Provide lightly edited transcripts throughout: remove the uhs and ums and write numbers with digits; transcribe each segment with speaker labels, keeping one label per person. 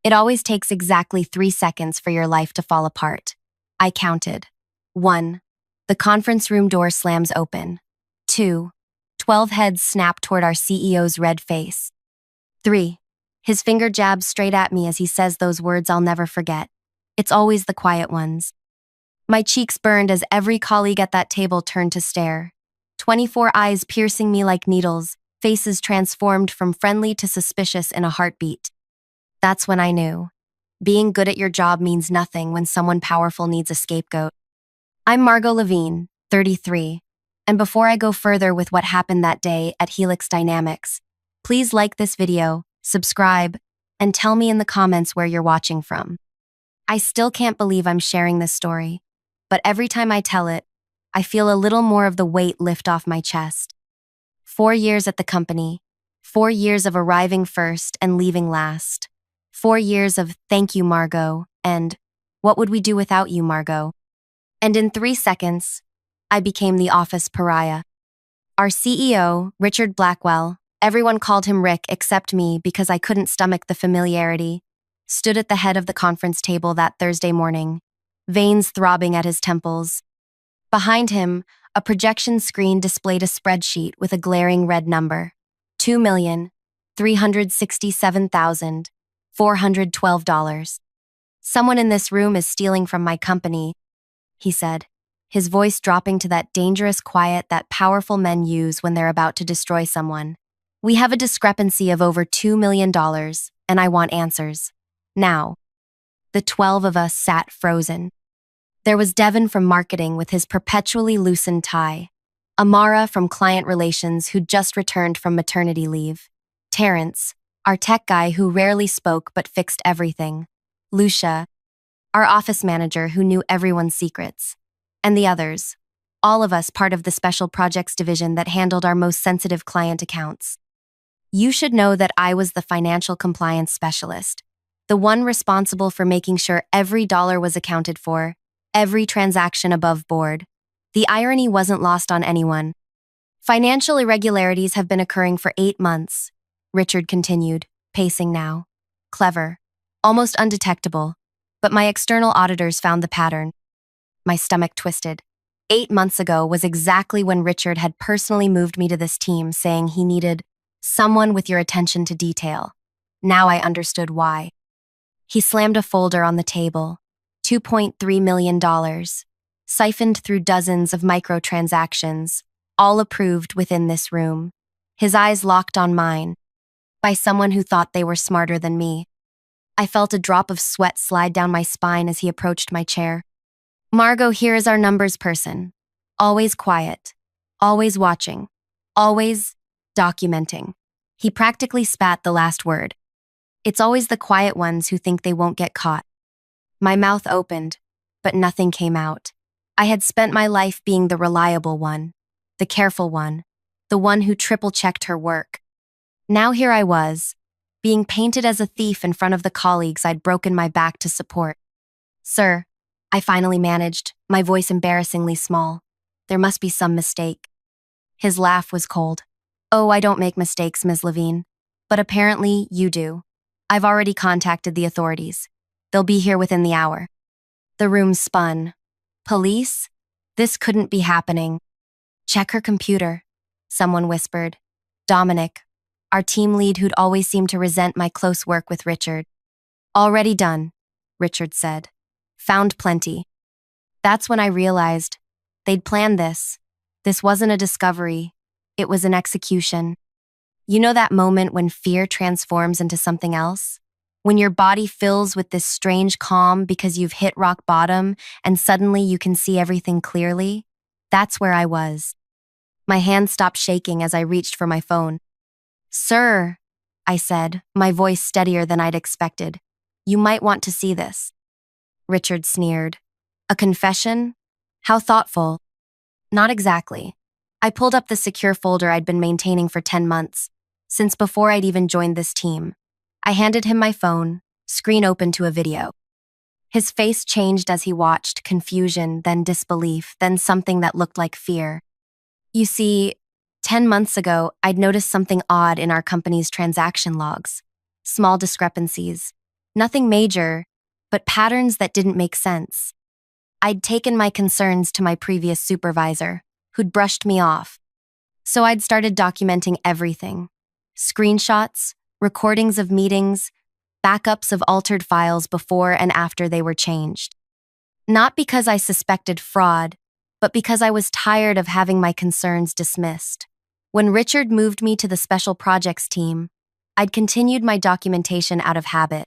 Speaker 1: It always takes exactly 3 seconds for your life to fall apart. I counted. 1. The conference room door slams open. 2. 12 heads snap toward our CEO's red face. 3. His finger jabs straight at me as he says those words I'll never forget. It's always the quiet ones. My cheeks burned as every colleague at that table turned to stare. 24 eyes piercing me like needles, faces transformed from friendly to suspicious in a heartbeat. That's when I knew. Being good at your job means nothing when someone powerful needs a scapegoat. I'm Margot Levine, 33, and before I go further with what happened that day at Helix Dynamics, please like this video, subscribe, and tell me in the comments where you're watching from. I still can't believe I'm sharing this story, but every time I tell it, I feel a little more of the weight lift off my chest. 4 years at the company, 4 years of arriving first and leaving last, 4 years of thank you, Margot, and what would we do without you, Margot? And in 3 seconds, I became the office pariah. Our CEO, Richard Blackwell, everyone called him Rick except me because I couldn't stomach the familiarity, stood at the head of the conference table that Thursday morning, veins throbbing at his temples. Behind him, a projection screen displayed a spreadsheet with a glaring red number, $2,367,412. Someone in this room is stealing from my company, he said, his voice dropping to that dangerous quiet that powerful men use when they're about to destroy someone. We have a discrepancy of over $2 million, and I want answers. Now. The 12 of us sat frozen. There was Devin from marketing with his perpetually loosened tie, Amara from client relations who'd just returned from maternity leave, Terrence, our tech guy who rarely spoke but fixed everything, Lucia, our office manager who knew everyone's secrets, and the others, all of us part of the special projects division that handled our most sensitive client accounts. You should know that I was the financial compliance specialist, the one responsible for making sure every dollar was accounted for, every transaction above board. The irony wasn't lost on anyone. Financial irregularities have been occurring for 8 months, Richard continued, pacing now. Clever, almost undetectable, but my external auditors found the pattern. My stomach twisted. 8 months ago was exactly when Richard had personally moved me to this team, saying he needed someone with your attention to detail. Now I understood why. He slammed a folder on the table. $2.3 million, siphoned through dozens of microtransactions, all approved within this room. His eyes locked on mine, by someone who thought they were smarter than me. I felt a drop of sweat slide down my spine as he approached my chair. Margot, here is our numbers person. Always quiet, always watching, always documenting. He practically spat the last word. It's always the quiet ones who think they won't get caught. My mouth opened, but nothing came out. I had spent my life being the reliable one, the careful one, the one who triple-checked her work. Now here I was, being painted as a thief in front of the colleagues I'd broken my back to support. Sir, I finally managed, my voice embarrassingly small. There must be some mistake. His laugh was cold. Oh, I don't make mistakes, Ms. Levine. But apparently you do. I've already contacted the authorities. They'll be here within the hour. The room spun. Police? This couldn't be happening. Check her computer, someone whispered. Dominic, our team lead who'd always seemed to resent my close work with Richard. Already done, Richard said. Found plenty. That's when I realized they'd planned this. This wasn't a discovery. It was an execution. You know that moment when fear transforms into something else? When your body fills with this strange calm because you've hit rock bottom and suddenly you can see everything clearly? That's where I was. My hand stopped shaking as I reached for my phone. Sir, I said, my voice steadier than I'd expected. You might want to see this. Richard sneered. A confession? How thoughtful. Not exactly. I pulled up the secure folder I'd been maintaining for 10 months, since before I'd even joined this team. I handed him my phone, screen open to a video. His face changed as he watched, confusion, then disbelief, then something that looked like fear. You see, 10 months ago, I'd noticed something odd in our company's transaction logs. Small discrepancies. Nothing major, but patterns that didn't make sense. I'd taken my concerns to my previous supervisor, who'd brushed me off. So I'd started documenting everything. Screenshots, recordings of meetings, backups of altered files before and after they were changed. Not because I suspected fraud, but because I was tired of having my concerns dismissed. When Richard moved me to the special projects team, I'd continued my documentation out of habit.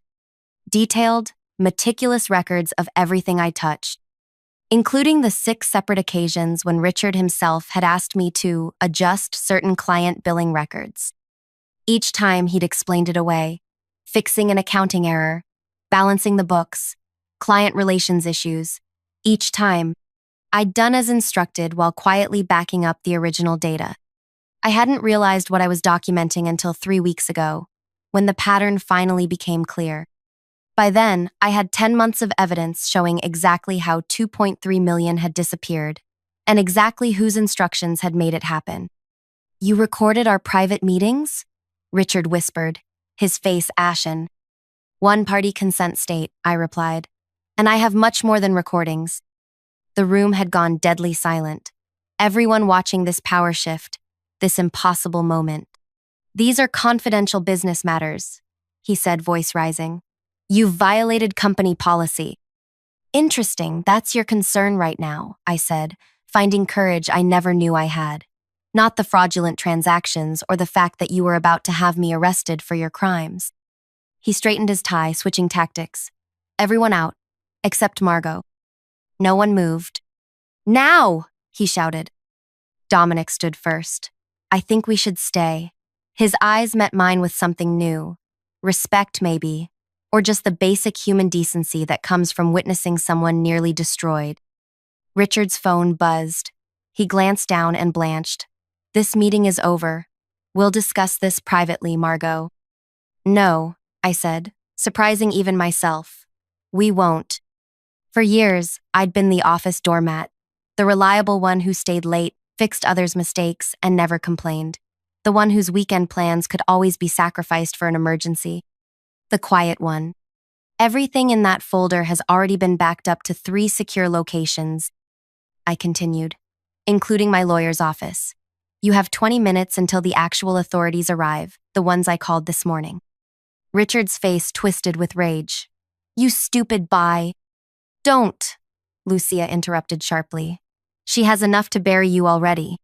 Speaker 1: Detailed, meticulous records of everything I touched, including the 6 separate occasions when Richard himself had asked me to adjust certain client billing records. Each time he'd explained it away, fixing an accounting error, balancing the books, client relations issues. Each time, I'd done as instructed while quietly backing up the original data. I hadn't realized what I was documenting until 3 weeks ago, when the pattern finally became clear. By then, I had 10 months of evidence showing exactly how 2.3 million had disappeared, and exactly whose instructions had made it happen. "You recorded our private meetings?" Richard whispered, his face ashen. "One-party consent state," I replied. "And I have much more than recordings." The room had gone deadly silent, everyone watching this power shift, this impossible moment. "These are confidential business matters," he said, voice rising. "You've violated company policy." "Interesting, that's your concern right now," I said, finding courage I never knew I had. "Not the fraudulent transactions or the fact that you were about to have me arrested for your crimes." He straightened his tie, switching tactics. "Everyone out, except Margot." No one moved. "Now!" he shouted. Dominic stood first. "I think we should stay." His eyes met mine with something new. Respect, maybe, or just the basic human decency that comes from witnessing someone nearly destroyed. Richard's phone buzzed. He glanced down and blanched. "This meeting is over. We'll discuss this privately, Margot." "No," I said, surprising even myself. "We won't." For years, I'd been the office doormat, the reliable one who stayed late, fixed others' mistakes, and never complained. The one whose weekend plans could always be sacrificed for an emergency. The quiet one. "Everything in that folder has already been backed up to 3 secure locations," I continued, "including my lawyer's office. You have 20 minutes until the actual authorities arrive, the ones I called this morning." Richard's face twisted with rage. "You stupid bye." "Don't," Lucia interrupted sharply. "She has enough to bury you already."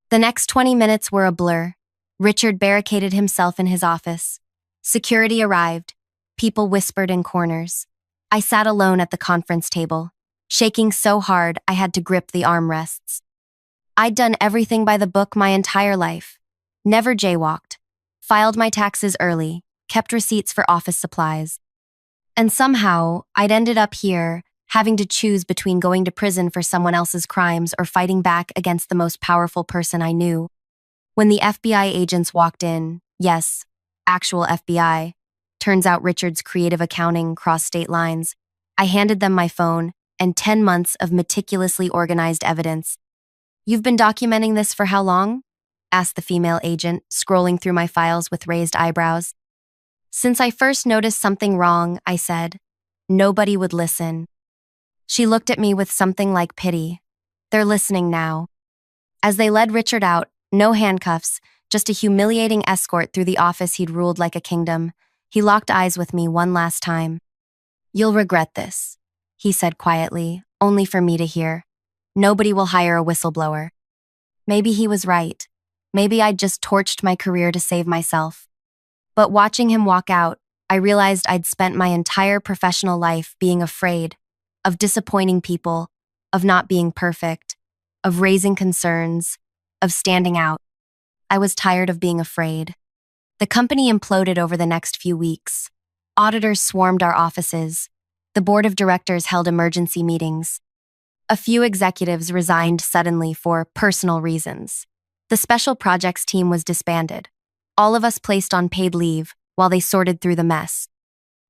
Speaker 1: The next 20 minutes were a blur. Richard barricaded himself in his office. Security arrived. People whispered in corners. I sat alone at the conference table, shaking so hard I had to grip the armrests. I'd done everything by the book my entire life. Never jaywalked. Filed my taxes early. Kept receipts for office supplies. And somehow, I'd ended up here, having to choose between going to prison for someone else's crimes or fighting back against the most powerful person I knew. When the FBI agents walked in, yes, actual FBI, turns out Richard's creative accounting crossed state lines, I handed them my phone and 10 months of meticulously organized evidence. "You've been documenting this for how long?" asked the female agent, scrolling through my files with raised eyebrows. "Since I first noticed something wrong," I said. Nobody would listen. She looked at me with something like pity. "They're listening now." As they led Richard out, no handcuffs, just a humiliating escort through the office he'd ruled like a kingdom, he locked eyes with me one last time. "You'll regret this," he said quietly, only for me to hear. "Nobody will hire a whistleblower." Maybe he was right. Maybe I'd just torched my career to save myself. But watching him walk out, I realized I'd spent my entire professional life being afraid, of disappointing people, of not being perfect, of raising concerns, of standing out. I was tired of being afraid. The company imploded over the next few weeks. Auditors swarmed our offices. The board of directors held emergency meetings. A few executives resigned suddenly for personal reasons. The special projects team was disbanded. All of us placed on paid leave while they sorted through the mess.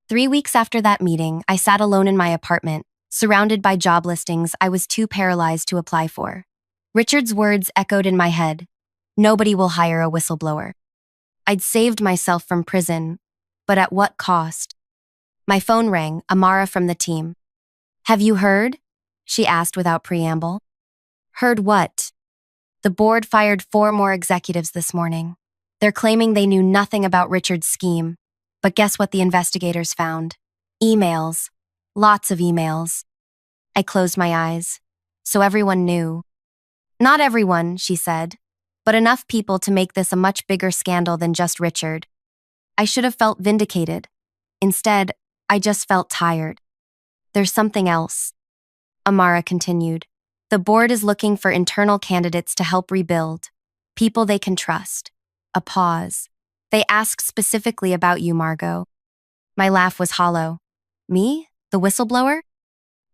Speaker 1: 3 weeks after that meeting, I sat alone in my apartment, surrounded by job listings I was too paralyzed to apply for. Richard's words echoed in my head. Nobody will hire a whistleblower. I'd saved myself from prison, but at what cost? My phone rang, Amara from the team. Have you heard? She asked without preamble. Heard what? The board fired 4 more executives this morning. They're claiming they knew nothing about Richard's scheme. But guess what the investigators found? Emails. Lots of emails. I closed my eyes. So everyone knew. Not everyone, she said, but enough people to make this a much bigger scandal than just Richard. I should have felt vindicated. Instead, I just felt tired. There's something else. Amara continued. The board is looking for internal candidates to help rebuild. People they can trust. A pause. They asked specifically about you, Margot. My laugh was hollow. Me? The whistleblower?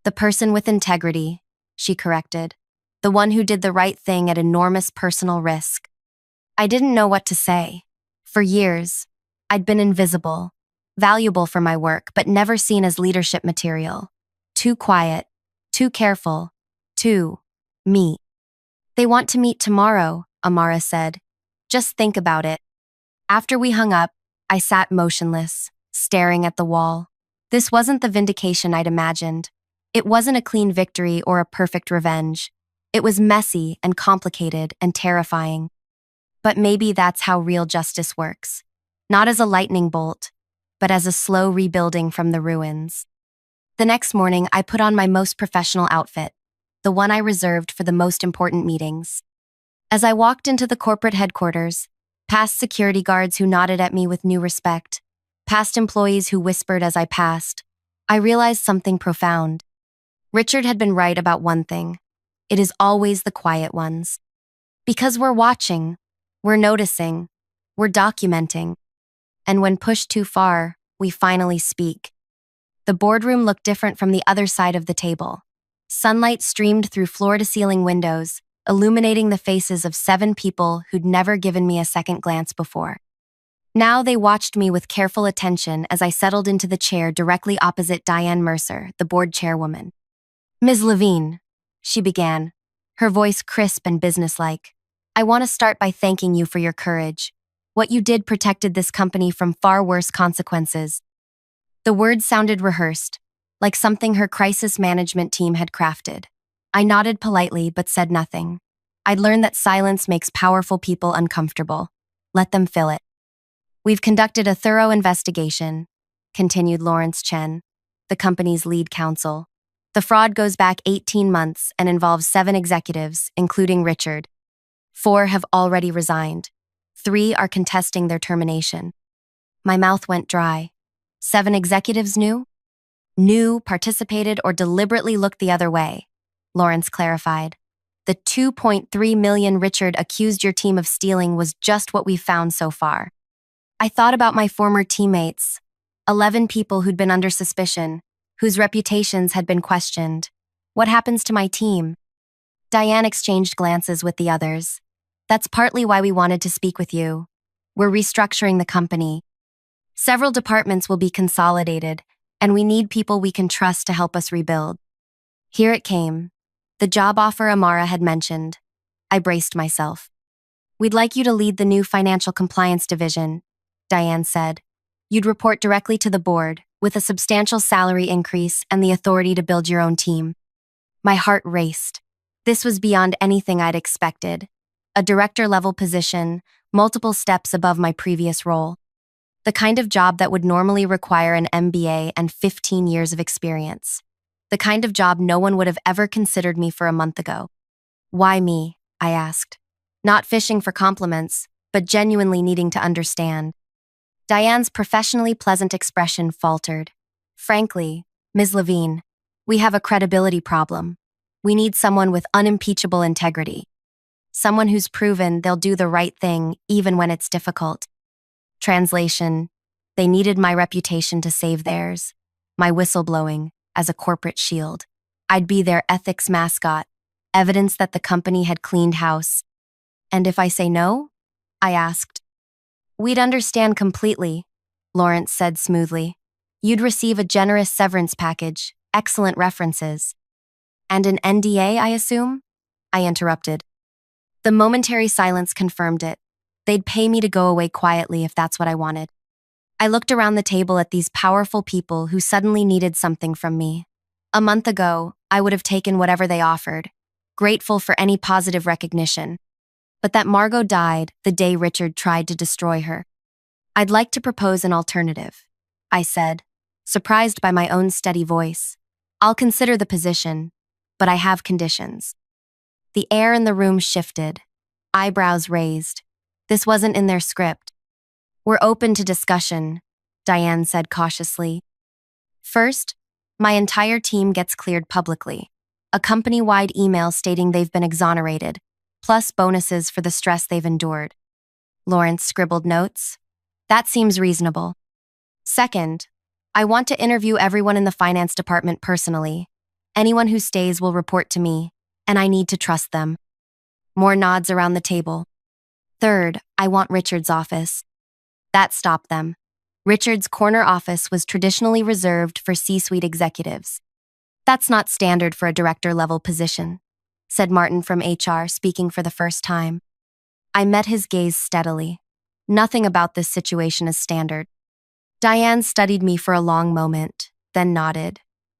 Speaker 1: The person with integrity, she corrected. The one who did the right thing at enormous personal risk. I didn't know what to say. For years, I'd been invisible, valuable for my work, but never seen as leadership material. Too quiet, too careful, too me. They want to meet tomorrow, Amara said. Just think about it. After we hung up, I sat motionless, staring at the wall. This wasn't the vindication I'd imagined. It wasn't a clean victory or a perfect revenge. It was messy and complicated and terrifying. But maybe that's how real justice works. Not as a lightning bolt, but as a slow rebuilding from the ruins. The next morning, I put on my most professional outfit, the one I reserved for the most important meetings. As I walked into the corporate headquarters, past security guards who nodded at me with new respect, past employees who whispered as I passed, I realized something profound. Richard had been right about one thing. It is always the quiet ones. Because we're watching, we're noticing, we're documenting. And when pushed too far, we finally speak. The boardroom looked different from the other side of the table. Sunlight streamed through floor-to-ceiling windows, illuminating the faces of 7 people who'd never given me a second glance before. Now they watched me with careful attention as I settled into the chair directly opposite Diane Mercer, the board chairwoman. Ms. Levine, she began, her voice crisp and businesslike. I want to start by thanking you for your courage. What you did protected this company from far worse consequences. The words sounded rehearsed, like something her crisis management team had crafted. I nodded politely but said nothing. I'd learned that silence makes powerful people uncomfortable. Let them fill it. We've conducted a thorough investigation, continued Lawrence Chen, the company's lead counsel. The fraud goes back 18 months and involves 7 executives, including Richard. 4 have already resigned. 3 are contesting their termination. My mouth went dry. 7 executives knew? Knew, participated, or deliberately looked the other way, Lawrence clarified. The $2.3 million Richard accused your team of stealing was just what we've found so far. I thought about my former teammates, 11 people who'd been under suspicion, whose reputations had been questioned. What happens to my team? Diane exchanged glances with the others. That's partly why we wanted to speak with you. We're restructuring the company. Several departments will be consolidated, and we need people we can trust to help us rebuild. Here it came. The job offer Amara had mentioned. I braced myself. We'd like you to lead the new financial compliance division, Diane said. You'd report directly to the board, with a substantial salary increase and the authority to build your own team. My heart raced. This was beyond anything I'd expected. A director-level position, multiple steps above my previous role. The kind of job that would normally require an MBA and 15 years of experience. The kind of job no one would have ever considered me for a month ago. Why me? I asked. Not fishing for compliments, but genuinely needing to understand. Diane's professionally pleasant expression faltered. Frankly, Ms. Levine, we have a credibility problem. We need someone with unimpeachable integrity. Someone who's proven they'll do the right thing even when it's difficult. Translation, they needed my reputation to save theirs, my whistleblowing as a corporate shield. I'd be their ethics mascot, evidence that the company had cleaned house. And if I say no? I asked. We'd understand completely, Lawrence said smoothly. You'd receive a generous severance package, excellent references. And an NDA, I assume? I interrupted. The momentary silence confirmed it. They'd pay me to go away quietly if that's what I wanted. I looked around the table at these powerful people who suddenly needed something from me. A month ago, I would have taken whatever they offered, grateful for any positive recognition. But that Margot died the day Richard tried to destroy her. I'd like to propose an alternative, I said, surprised by my own steady voice. I'll consider the position, but I have conditions. The air in the room shifted, eyebrows raised. This wasn't in their script. We're open to discussion, Diane said cautiously. First, my entire team gets cleared publicly. A company-wide email stating they've been exonerated, plus bonuses for the stress they've endured. Lawrence scribbled notes. That seems reasonable. Second, I want to interview everyone in the finance department personally. Anyone who stays will report to me, and I need to trust them. More nods around the table. Third, I want Richard's office. That stopped them. Richard's corner office was traditionally reserved for C-suite executives. That's not standard for a director-level position, said Martin from HR, speaking for the first time. I met his gaze steadily. Nothing about this situation is standard. Diane studied me for a long moment, then nodded.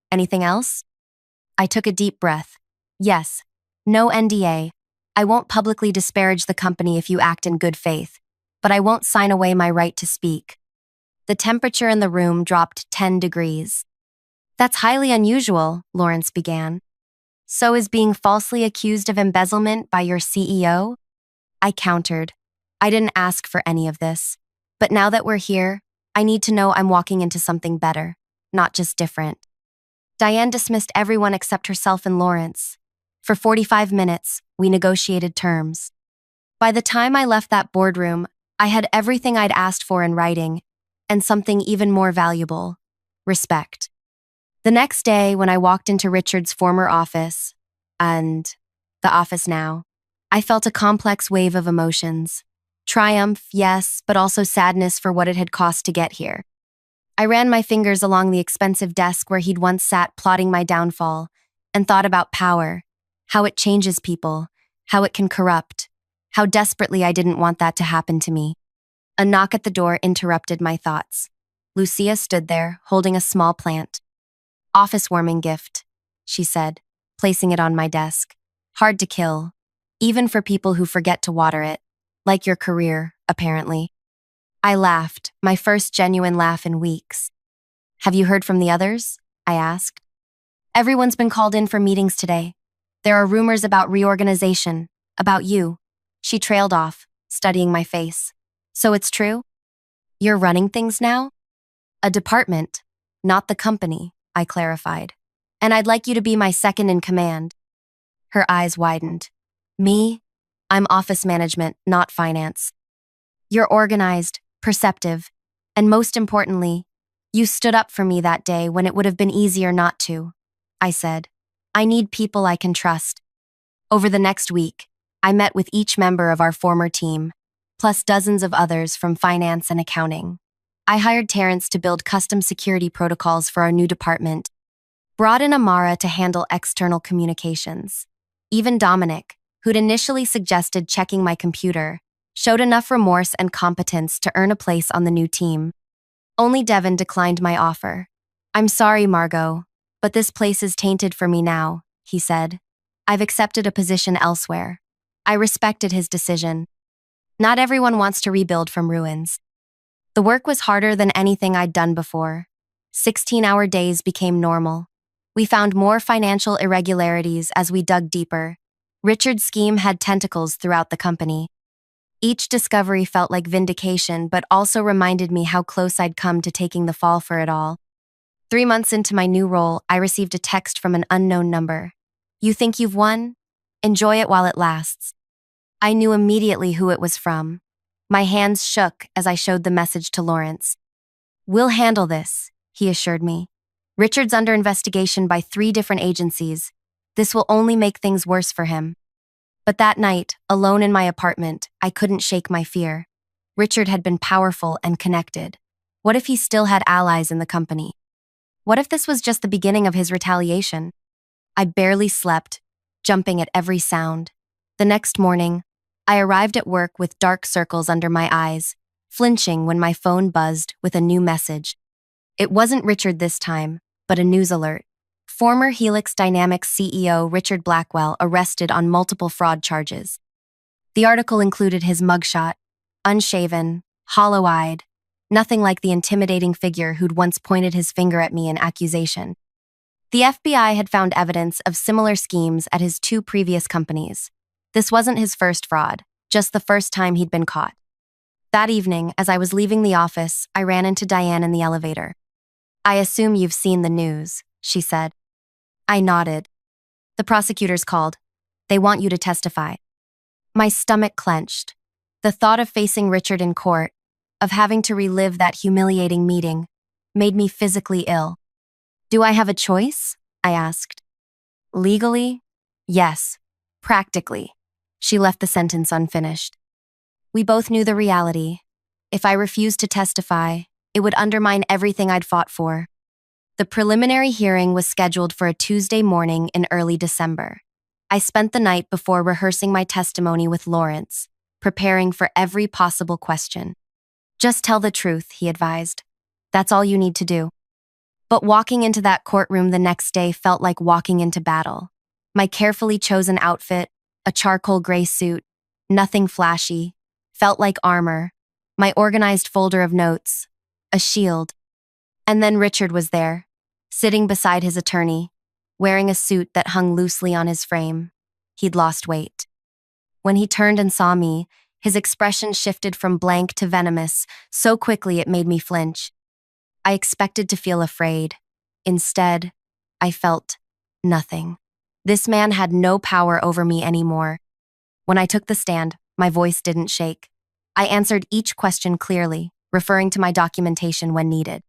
Speaker 1: Anything else? I took a deep breath. Yes. No NDA. I won't publicly disparage the company if you act in good faith, but I won't sign away my right to speak. The temperature in the room dropped 10 degrees. That's highly unusual, Lawrence began. So is being falsely accused of embezzlement by your CEO? I countered. I didn't ask for any of this. But now that we're here, I need to know I'm walking into something better, not just different. Diane dismissed everyone except herself and Lawrence. For 45 minutes, we negotiated terms. By the time I left that boardroom, I had everything I'd asked for in writing, and something even more valuable: respect. The next day, when I walked into Richard's former office, and the office now, I felt a complex wave of emotions. Triumph, yes, but also sadness for what it had cost to get here. I ran my fingers along the expensive desk where he'd once sat plotting my downfall, and thought about power, how it changes people, how it can corrupt, how desperately I didn't want that to happen to me. A knock at the door interrupted my thoughts. Lucia stood there, holding a small plant. Office warming gift, she said, placing it on my desk. Hard to kill, even for people who forget to water it. Like your career, apparently. I laughed, my first genuine laugh in weeks. Have you heard from the others? I asked. Everyone's been called in for meetings today. There are rumors about reorganization, about you. She trailed off, studying my face. So it's true? You're running things now? A department, not the company, I clarified. And I'd like you to be my second in command. Her eyes widened. Me? I'm office management, not finance. You're organized, perceptive, and most importantly, you stood up for me that day when it would have been easier not to, I said. I need people I can trust. Over the next week, I met with each member of our former team, plus dozens of others from finance and accounting. I hired Terrence to build custom security protocols for our new department, brought in Amara to handle external communications. Even Dominic, who'd initially suggested checking my computer, showed enough remorse and competence to earn a place on the new team. Only Devin declined my offer. I'm sorry, Margot, but this place is tainted for me now, he said. I've accepted a position elsewhere. I respected his decision. Not everyone wants to rebuild from ruins. The work was harder than anything I'd done before. 16-hour days became normal. We found more financial irregularities as we dug deeper. Richard's scheme had tentacles throughout the company. Each discovery felt like vindication, but also reminded me how close I'd come to taking the fall for it all. 3 months into my new role, I received a text from an unknown number. You think you've won? Enjoy it while it lasts. I knew immediately who it was from. My hands shook as I showed the message to Lawrence. We'll handle this, he assured me. Richard's under investigation by 3 different agencies. This will only make things worse for him. But that night, alone in my apartment, I couldn't shake my fear. Richard had been powerful and connected. What if he still had allies in the company? What if this was just the beginning of his retaliation? I barely slept, jumping at every sound. The next morning, I arrived at work with dark circles under my eyes, flinching when my phone buzzed with a new message. It wasn't Richard this time, but a news alert. Former Helix Dynamics CEO Richard Blackwell arrested on multiple fraud charges. The article included his mugshot, unshaven, hollow-eyed, nothing like the intimidating figure who'd once pointed his finger at me in accusation. The FBI had found evidence of similar schemes at his 2 previous companies. This wasn't his first fraud, just the first time he'd been caught. That evening, as I was leaving the office, I ran into Diane in the elevator. "I assume you've seen the news," she said. I nodded. "The prosecutors called. They want you to testify." My stomach clenched. The thought of facing Richard in court, of having to relive that humiliating meeting, made me physically ill. "Do I have a choice?" I asked. "Legally? Yes. Practically." She left the sentence unfinished. We both knew the reality. If I refused to testify, it would undermine everything I'd fought for. The preliminary hearing was scheduled for a Tuesday morning in early December. I spent the night before rehearsing my testimony with Lawrence, preparing for every possible question. "Just tell the truth," he advised. "That's all you need to do." But walking into that courtroom the next day felt like walking into battle. My carefully chosen outfit, a charcoal gray suit, nothing flashy, felt like armor, my organized folder of notes, a shield. And then Richard was there, sitting beside his attorney, wearing a suit that hung loosely on his frame. He'd lost weight. When he turned and saw me, his expression shifted from blank to venomous so quickly it made me flinch. I expected to feel afraid. Instead, I felt nothing. This man had no power over me anymore. When I took the stand, my voice didn't shake. I answered each question clearly, referring to my documentation when needed.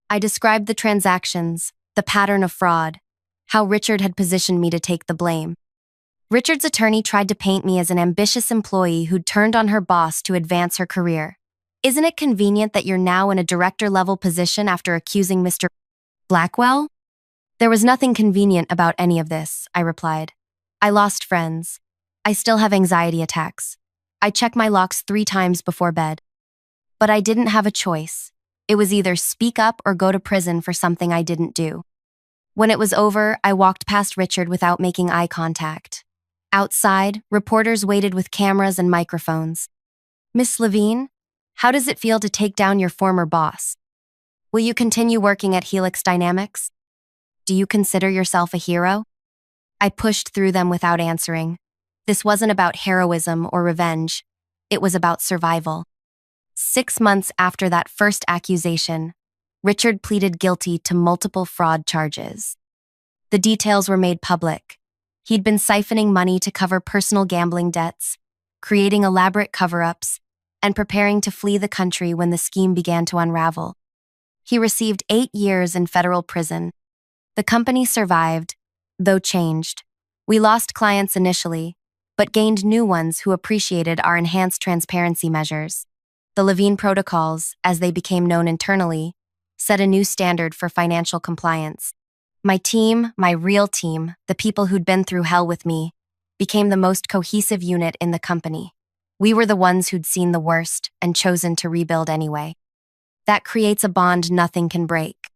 Speaker 1: I described the transactions, the pattern of fraud, how Richard had positioned me to take the blame. Richard's attorney tried to paint me as an ambitious employee who'd turned on her boss to advance her career. "Isn't it convenient that you're now in a director-level position after accusing Mr. Blackwell?" "There was nothing convenient about any of this," I replied. "I lost friends. I still have anxiety attacks. I check my locks 3 times before bed." But I didn't have a choice. It was either speak up or go to prison for something I didn't do. When it was over, I walked past Richard without making eye contact. Outside, reporters waited with cameras and microphones. "Miss Levine, how does it feel to take down your former boss? Will you continue working at Helix Dynamics? Do you consider yourself a hero?" I pushed through them without answering. This wasn't about heroism or revenge. It was about survival. 6 months after that first accusation, Richard pleaded guilty to multiple fraud charges. The details were made public. He'd been siphoning money to cover personal gambling debts, creating elaborate cover-ups, and preparing to flee the country when the scheme began to unravel. He received 8 years in federal prison. The company survived, though changed. We lost clients initially, but gained new ones who appreciated our enhanced transparency measures. The Levine protocols, as they became known internally, set a new standard for financial compliance. My team, my real team, the people who'd been through hell with me, became the most cohesive unit in the company. We were the ones who'd seen the worst and chosen to rebuild anyway. That creates a bond nothing can break.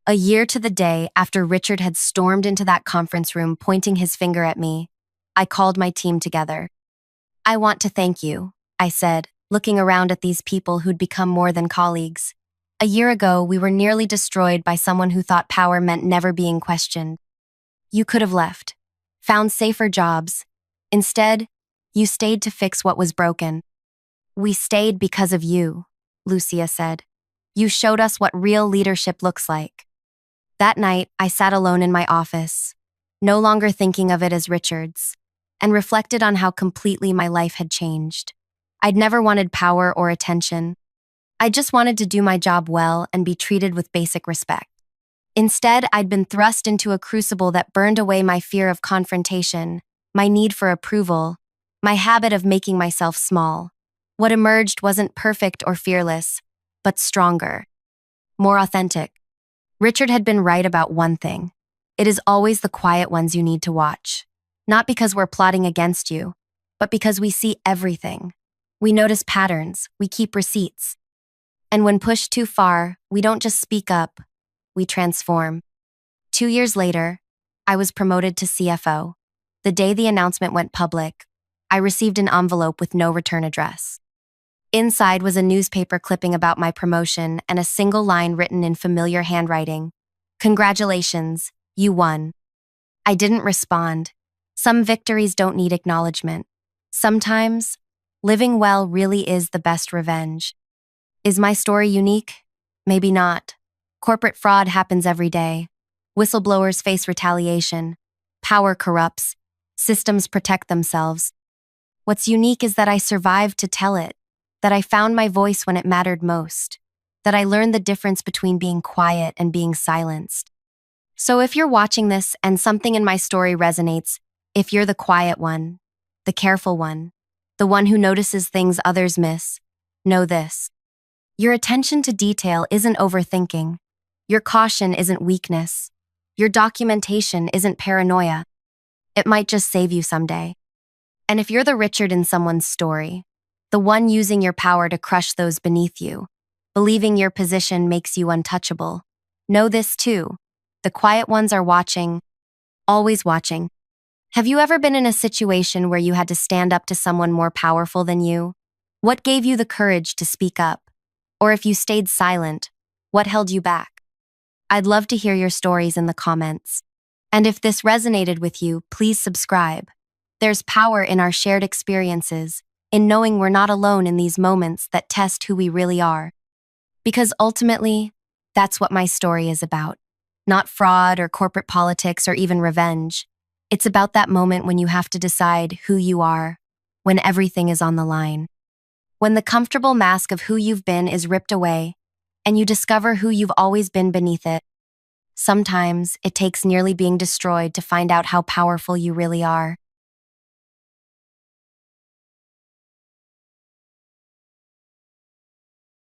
Speaker 1: A year to the day after Richard had stormed into that conference room pointing his finger at me, I called my team together. "I want to thank you," I said, looking around at these people who'd become more than colleagues. A year ago, we were nearly destroyed by someone who thought power meant never being questioned. You could have left, found safer jobs. Instead, you stayed to fix what was broken. "We stayed because of you," Lucia said. "You showed us what real leadership looks like." That night, I sat alone in my office, no longer thinking of it as Richard's, and reflected on how completely my life had changed. I'd never wanted power or attention. I just wanted to do my job well and be treated with basic respect. Instead, I'd been thrust into a crucible that burned away my fear of confrontation, my need for approval, my habit of making myself small. What emerged wasn't perfect or fearless, but stronger, more authentic. Richard had been right about one thing. It is always the quiet ones you need to watch. Not because we're plotting against you, but because we see everything. We notice patterns, we keep receipts. And when pushed too far, we don't just speak up, we transform. 2 years later, I was promoted to CFO. The day the announcement went public, I received an envelope with no return address. Inside was a newspaper clipping about my promotion and a single line written in familiar handwriting. "Congratulations, you won." I didn't respond. Some victories don't need acknowledgement. Sometimes, living well really is the best revenge. Is my story unique? Maybe not. Corporate fraud happens every day. Whistleblowers face retaliation. Power corrupts. Systems protect themselves. What's unique is that I survived to tell it, that I found my voice when it mattered most, that I learned the difference between being quiet and being silenced. So if you're watching this and something in my story resonates, if you're the quiet one, the careful one, the one who notices things others miss, know this. Your attention to detail isn't overthinking. Your caution isn't weakness. Your documentation isn't paranoia. It might just save you someday. And if you're the Richard in someone's story, the one using your power to crush those beneath you, believing your position makes you untouchable, know this too. The quiet ones are watching, always watching. Have you ever been in a situation where you had to stand up to someone more powerful than you? What gave you the courage to speak up? Or if you stayed silent, what held you back? I'd love to hear your stories in the comments. And if this resonated with you, please subscribe. There's power in our shared experiences, in knowing we're not alone in these moments that test who we really are. Because ultimately, that's what my story is about. Not fraud or corporate politics or even revenge. It's about that moment when you have to decide who you are, when everything is on the line. When the comfortable mask of who you've been is ripped away, and you discover who you've always been beneath it. Sometimes it takes nearly being destroyed to find out how powerful you really are.